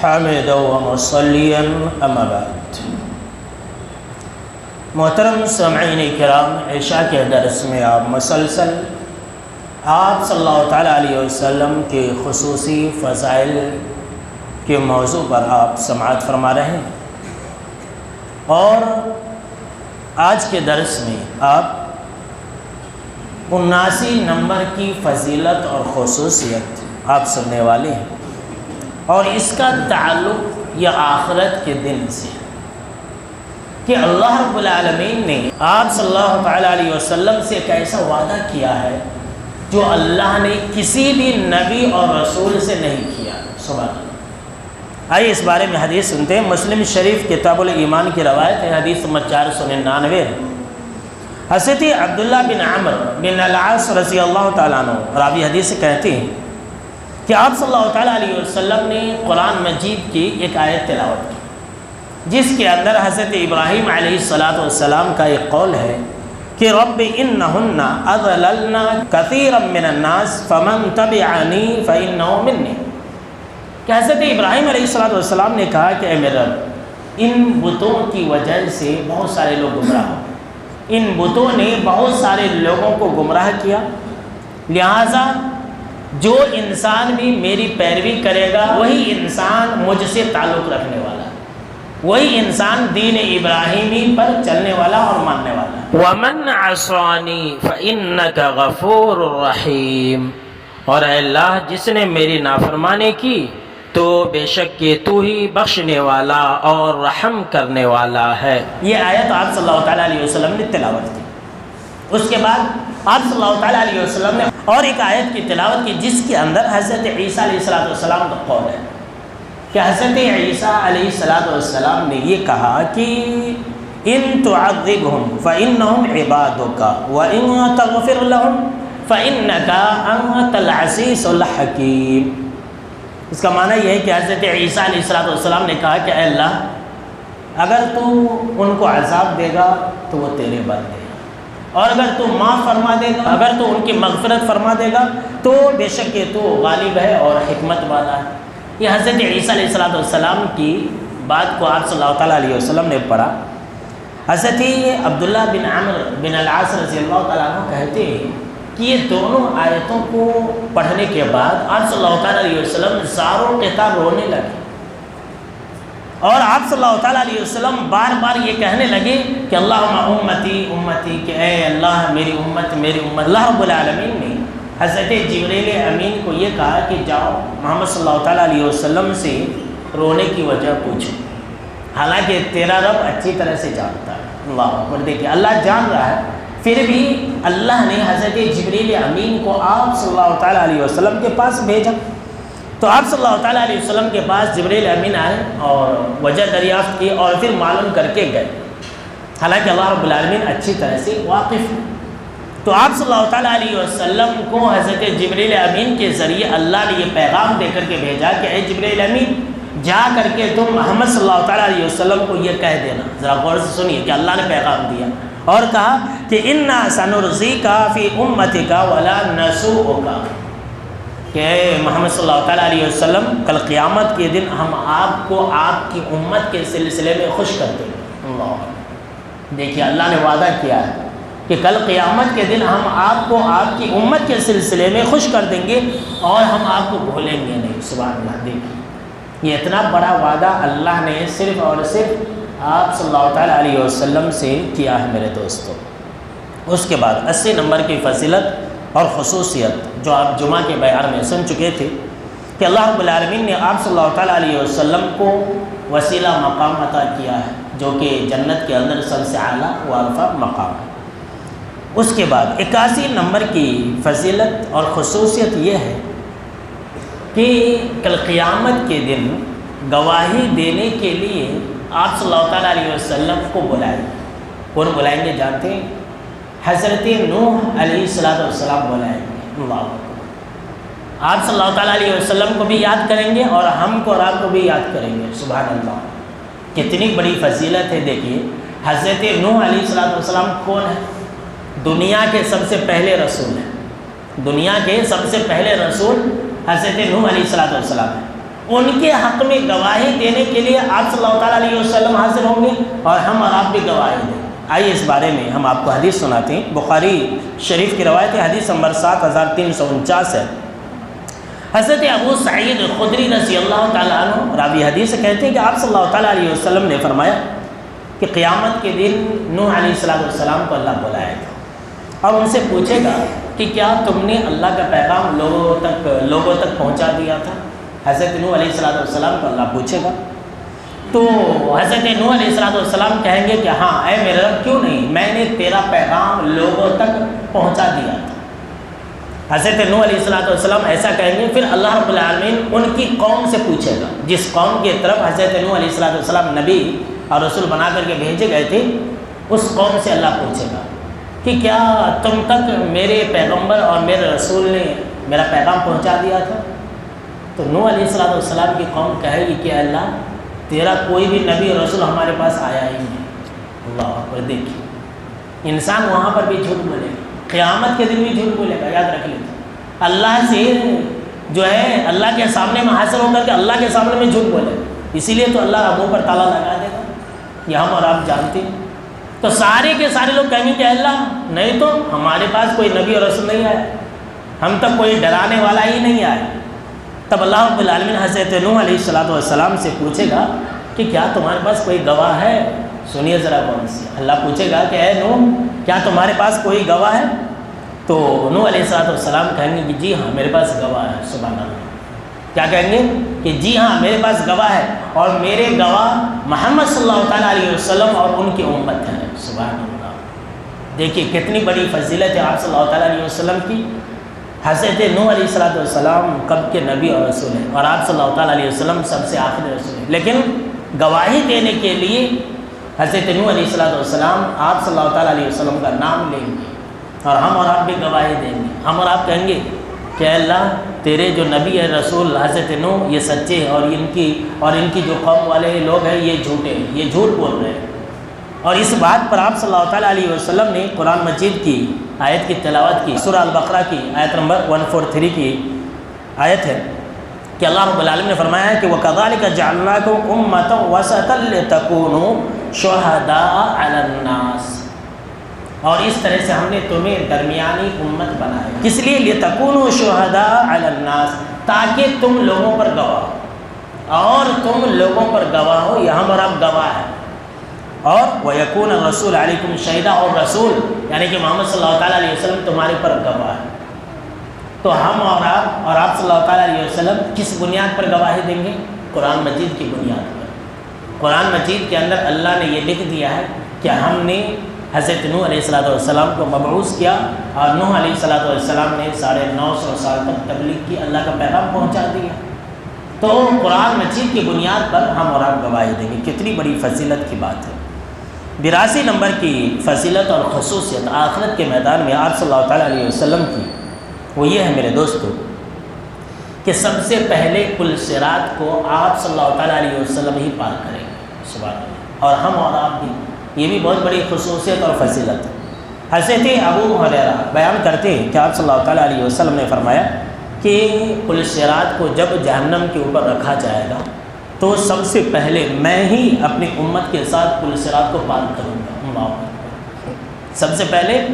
حامدا ومصلیا اما بعد۔ محترم سامعین کرام، عشاء کے درس میں آپ مسلسل آپ صلی اللہ تعالیٰ علیہ وسلم کے خصوصی فضائل کے موضوع پر آپ سماعت فرما رہے ہیں، اور آج کے درس میں آپ 79 نمبر کی فضیلت اور خصوصیت آپ سننے والے ہیں، اور اس کا تعلق یہ آخرت کے دن سے ہے کہ اللہ رب العالمین نے آپ صلی اللہ تعالیٰ علیہ وسلم سے ایک ایسا وعدہ کیا ہے جو اللہ نے کسی بھی نبی اور رسول سے نہیں کیا۔ سبحان اللہ۔ آئیے اس بارے میں حدیث سنتے ہیں۔ مسلم شریف کتاب الایمان کی روایت ہے، حدیث نمبر 499 ہے۔ حضرت عبداللہ بن عمرو بن العاص رضی اللہ تعالیٰ عنہ راوی حدیث سے کہتے ہیں کہ آپ صلی اللہ تعالیٰ علیہ وسلم نے قرآن مجید کی ایک آیت تلاوت کی، جس کے اندر حضرت ابراہیم علیہ السلام کا ایک قول ہے کہ رب انہن اضللن کثیرا من الناس فمن تبعنی فانہ منی، کہ حضرت ابراہیم علیہ السلام نے کہا کہ اے میرے رب، ان بتوں کی وجہ سے بہت سارے لوگ گمراہ ہو، ان بتوں نے بہت سارے لوگوں کو گمراہ کیا، لہٰذا جو انسان بھی میری پیروی کرے گا وہی انسان مجھ سے تعلق رکھنے والا ہے، وہی انسان دین ابراہیمی پر چلنے والا اور ماننے والا ہے۔ وَمَنْ عَصَانِي فَإِنَّكَ غَفُورٌ رَحِيمٌ، اور اے اللہ جس نے میری نافرمانی کی تو بے شک کہ تو ہی بخشنے والا اور رحم کرنے والا ہے۔ یہ آیت آپ صلی اللہ تعالیٰ علیہ وسلم نے تلاوت کی۔ اس کے بعد آپ صلی اللہ تعالیٰ علیہ وسلم نے اور ایک آیت کی تلاوت کی، جس کے اندر حضرت عیسیٰ علیہ السلام کا قول ہے کہ حضرت عیسیٰ علیہ السلام نے یہ کہا کہ ان تعذبهم فإنهم عبادك وإن تغفر لهم فإنك أنت العزيز الحكيم۔ اس کا معنی یہ ہے کہ حضرت عیسیٰ علیہ السلام نے کہا کہ اے اللہ، اگر تو ان کو عذاب دے گا تو وہ تیرے بندے ہیں، اور اگر تو معاف فرما دے گا، اگر تو ان کی مغفرت فرما دے گا تو بے شک کہ تو غالب ہے اور حکمت والا ہے۔ یہ حضرت عیسیٰ علیہ السلام کی بات کو آپ صلی اللہ تعالیٰ علیہ وسلم نے پڑھا۔ حضرت عبداللہ بن عمرو بن العاص رضی اللہ تعالیٰ عنہ کہتے ہیں کہ یہ دونوں آیتوں کو پڑھنے کے بعد آپ صلی اللہ تعالیٰ علیہ وسلم زاروں قطار رونے لگے، اور آپ صلی اللہ تعالیٰ علیہ وسلم بار بار یہ کہنے لگے کہ اللہم امتی امتی، کہ اے اللہ میری امت میری امت۔ اللہ رب العالمین نے حضرت جبریل امین کو یہ کہا کہ جاؤ محمد صلی اللہ تعالیٰ علیہ وسلم سے رونے کی وجہ پوچھو، حالانکہ تیرا رب اچھی طرح سے جانتا ہے۔ اللہ اکبر، دیکھیے اللہ جان رہا ہے، پھر بھی اللہ نے حضرت جبریل امین کو آپ صلی اللہ تعالیٰ علیہ وسلم کے پاس بھیجا۔ تو آپ صلی اللہ تعالیٰ علیہ وسلم کے پاس جبریل امین آئے اور وجہ دریافت کی اور پھر معلوم کر کے گئے، حالانکہ اللہ رب العالمین اچھی طرح سے واقف ہے۔ تو آپ صلی اللہ تعالیٰ علیہ وسلم کو حضرت جبریل امین کے ذریعے اللہ نے یہ پیغام دے کر کے بھیجا کہ اے جبریل امین، جا کر کے تم محمد صلی اللہ تعالیٰ علیہ وسلم کو یہ کہہ دینا۔ ذرا غور سے سنیے کہ اللہ نے پیغام دیا اور کہا کہ اِنَّا سَنُرْضِيكَ فِي أُمَّتِكَ وَلَا نَسُوءُكَ، کہ اے محمد صلی اللہ تعالیٰ علیہ وسلم، کل قیامت کے دن ہم آپ کو آپ کی امت کے سلسلے میں خوش کر دیں گے۔ اللہ، دیکھیے اللہ نے وعدہ کیا ہے کہ کل قیامت کے دن ہم آپ کو آپ کی امت کے سلسلے میں خوش کر دیں گے اور ہم آپ کو بھولیں گے نہیں۔ سبحان اللہ، دیکھیے یہ اتنا بڑا وعدہ اللہ نے صرف اور صرف آپ صلی اللہ تعالیٰ علیہ وسلم سے کیا ہے میرے دوستوں۔ اس کے بعد 80 نمبر کی فضیلت اور خصوصیت جو آپ جمعہ کے بیان میں سن چکے تھے کہ اللہ رب العالمین نے آپ صلی اللہ تعالیٰ علیہ وسلم کو وسیلہ مقام عطا کیا ہے، جو کہ جنت کے اندر سب سے اعلیٰ و ارفع مقام ہے۔ اس کے بعد 81 نمبر کی فضیلت اور خصوصیت یہ ہے کہ کل قیامت کے دن گواہی دینے کے لیے آپ صلی اللہ تعالیٰ علیہ وسلم کو بلائیں گے۔ کون بلائیں گے جانتے ہیں؟ حضرت نوح علیہ السلام بلائیں گے۔ اللہ، آپ صلی اللہ تعالیٰ علیہ وسلم کو بھی یاد کریں گے اور ہم کو اور آپ کو بھی یاد کریں گے۔ سبحان اللہ، کتنی بڑی فضیلت ہے۔ دیکھیے حضرت نوح علیہ السلام کون ہے؟ دنیا کے سب سے پہلے رسول ہیں، دنیا کے سب سے پہلے رسول حضرت نوح علیہ السلام ہیں۔ ان کے حق میں گواہی دینے کے لیے آپ صلی اللہ تعالیٰ علیہ وسلم حاضر ہوں گے اور ہم اور آپ بھی گواہی دیں گے۔ آئیے اس بارے میں ہم آپ کو حدیث سناتے ہیں۔ بخاری شریف کی روایت ہے، حدیث نمبر 7349 ہے۔ حضرت ابو سعید خدری رضی اللہ تعالیٰ عنہ راوی حدیث سے کہتے ہیں کہ آپ صلی اللہ تعالیٰ علیہ وسلم نے فرمایا کہ قیامت کے دن نوح علیہ السلام کو اللہ بلائے گا اور ان سے پوچھے گا کہ کیا تم نے اللہ کا پیغام لوگوں تک پہنچا دیا تھا؟ حضرت نوح علیہ السلام کو اللہ پوچھے گا تو حضرت نوح علیہ السلام کہیں گے کہ ہاں اے میرے رب، کیوں نہیں، میں نے تیرا پیغام لوگوں تک پہنچا دیا تھا۔ حضرت نوح علیہ السلام ایسا کہیں گے، پھر اللہ رب العالمین ان کی قوم سے پوچھے گا، جس قوم کی طرف حضرت نوح علیہ السلام نبی اور رسول بنا کر کے بھیجے گئے تھے، اس قوم سے اللہ پوچھے گا کہ کیا تم تک میرے پیغمبر اور میرے رسول نے میرا پیغام پہنچا دیا تھا؟ تو نوح علیہ السلام کی قوم کہے گی کہ اللہ، تیرا کوئی بھی نبی اور رسول ہمارے پاس آیا ہی نہیں۔ اللہ اکبر! دیکھیے، انسان وہاں پر بھی جھوٹ بولے گا، قیامت کے دن بھی جھوٹ بولے گا، یاد رکھ لیجیے۔ اللہ سے جو ہے اللہ کے سامنے میں حاضر ہو کر کے اللہ کے سامنے میں جھوٹ بولے، اسی لیے تو اللہ منہ پر تالا لگا دے گا، یہ ہم اور آپ جانتے ہیں۔ تو سارے کے سارے لوگ کہیں گے کہ اللہ، نہیں تو ہمارے پاس کوئی نبی اور رسول نہیں آیا، ہم تک کوئی ڈرانے والا ہی نہیں آیا۔ تب اللہ رب العالمین حضرت نوح علیہ السلام سے پوچھے گا کہ کیا تمہارے پاس کوئی گواہ ہے؟ سنیے ذرا غور سے، اللہ پوچھے گا کہ اے نوح، کیا تمہارے پاس کوئی گواہ ہے؟ تو نوح علیہ السلام کہیں گے کہ جی ہاں میرے پاس گواہ ہے۔ سبحان اللہ! کیا کہیں گے؟ کہ جی ہاں میرے پاس گواہ ہے، اور میرے گواہ محمد صلی اللہ تعالیٰ علیہ وسلم اور ان کی امت ہے۔ سبحان اللہ! دیکھیے کتنی بڑی فضیلت ہے آپ صلی اللہ تعالیٰ علیہ وسلم کی۔ حضرت نوح علیہ السلام کب کے نبی اور رسول ہیں، اور آپ صلی اللہ تعالیٰ علیہ وسلم سب سے آخری رسول ہیں، لیکن گواہی دینے کے لیے حضرت نوح علیہ السلام آپ صلی اللہ تعالیٰ علیہ وسلم کا نام لیں گے، اور ہم اور آپ بھی گواہی دیں گے۔ ہم اور آپ کہیں گے کہ اللہ، تیرے جو نبی ہے رسول حضرت نوح یہ سچے ہیں، اور ان کی جو قوم والے لوگ ہیں یہ جھوٹے ہیں، یہ جھوٹ بول رہے ہیں۔ اور اس بات پر آپ صلی اللہ تعالیٰ علیہ وسلم نے قرآن مجید کی آیت کی تلاوت کی، سورہ البقرہ کی آیت نمبر 143 کی آیت ہے کہ اللہ رب العالمین نے فرمایا ہے کہ وَكَذَلِكَ جَعَلْنَاكُمْ أُمَّةً وَسَطًا لِتَكُونُوا شُهَدَاءَ عَلَى النَّاسِ، اور اس طرح سے ہم نے تمہیں درمیانی امت بنایا، کس لیے؟ لِتَكُونُوا شُهَدَاءَ عَلَى النَّاسِ، تاکہ تم لوگوں پر گواہ ہو، اور تم لوگوں پر گواہ ہو، یہ ہم اور آپ گواہ ہیں۔ اور وَيَكُونَ الرَّسُولُ عَلَيْكُمْ شَهِيدًا، اور رسول یعنی کہ محمد صلی اللہ تعالیٰ علیہ وسلم تمہارے پر گواہ ہے۔ تو ہم اور آپ صلی اللہ تعالیٰ علیہ وسلم کس بنیاد پر گواہی دیں گے؟ قرآن مجید کی بنیاد پر۔ قرآن مجید کے اندر اللہ نے یہ لکھ دیا ہے کہ ہم نے حضرت نوح علیہ السلام کو مبعوث کیا، اور نوح علیہ السلام نے 950 سال تک تبلیغ کی، اللہ کا پیغام پہنچا دیا۔ تو قرآن مجید کی بنیاد پر ہم اور آپ گواہی دیں گے۔ کتنی بڑی فضیلت کی بات ہے۔ 82 نمبر کی فضیلت اور خصوصیت آخرت کے میدان میں آپ صلی اللہ تعالیٰ علیہ وسلم کی، وہ یہ ہے میرے دوستو کہ سب سے پہلے پل صراط کو آپ صلی اللہ تعالیٰ علیہ وسلم ہی پار کریں گے۔ سبحان اللہ! اور ہم اور آپ بھی، یہ بھی بہت بڑی خصوصیت اور فضیلت ہے۔ حضرت ابو ہریرہ بیان کرتے ہیں کہ آپ صلی اللہ تعالیٰ علیہ وسلم نے فرمایا کہ پل صراط کو جب جہنم کے اوپر رکھا جائے گا تو سب سے پہلے میں ہی اپنی امت کے ساتھ پل صراط کو پار کروں گا۔ اللہ! سب سے پہلے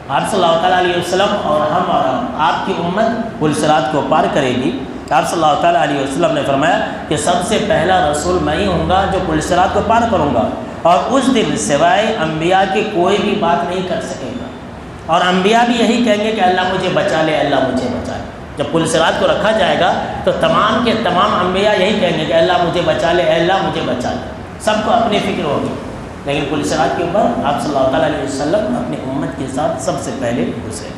آپ صلی اللہ تعالیٰ علیہ وسلم اور ہم اور آپ کی امت پل صراط کو پار کرے گی۔ آپ صلی اللہ تعالیٰ علیہ وسلم نے فرمایا کہ سب سے پہلا رسول میں ہی ہوں گا جو پل صراط کو پار کروں گا، اور اس دن سوائے انبیاء کے کوئی بھی بات نہیں کر سکے گا، اور انبیاء بھی یہی کہیں گے کہ اللہ مجھے بچا لے، اللہ مجھے بچا لے۔ جب پل صراط کو رکھا جائے گا تو تمام کے تمام انبیاء یہی کہیں گے کہ اللہ مجھے بچا لے، اللہ مجھے بچا لے۔ سب کو اپنی فکر ہوگی، لیکن پل صراط کے اوپر آپ صلی اللہ تعالیٰ علیہ وسلم اپنی امت کے ساتھ سب سے پہلے گزرے۔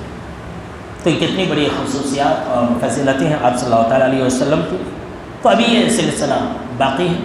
تو یہ کتنی بڑی خصوصیات اور فضیلتیں ہیں آپ صلی اللہ تعالیٰ علیہ وسلم کی۔ تو ابھی یہ سلسلہ باقی ہے۔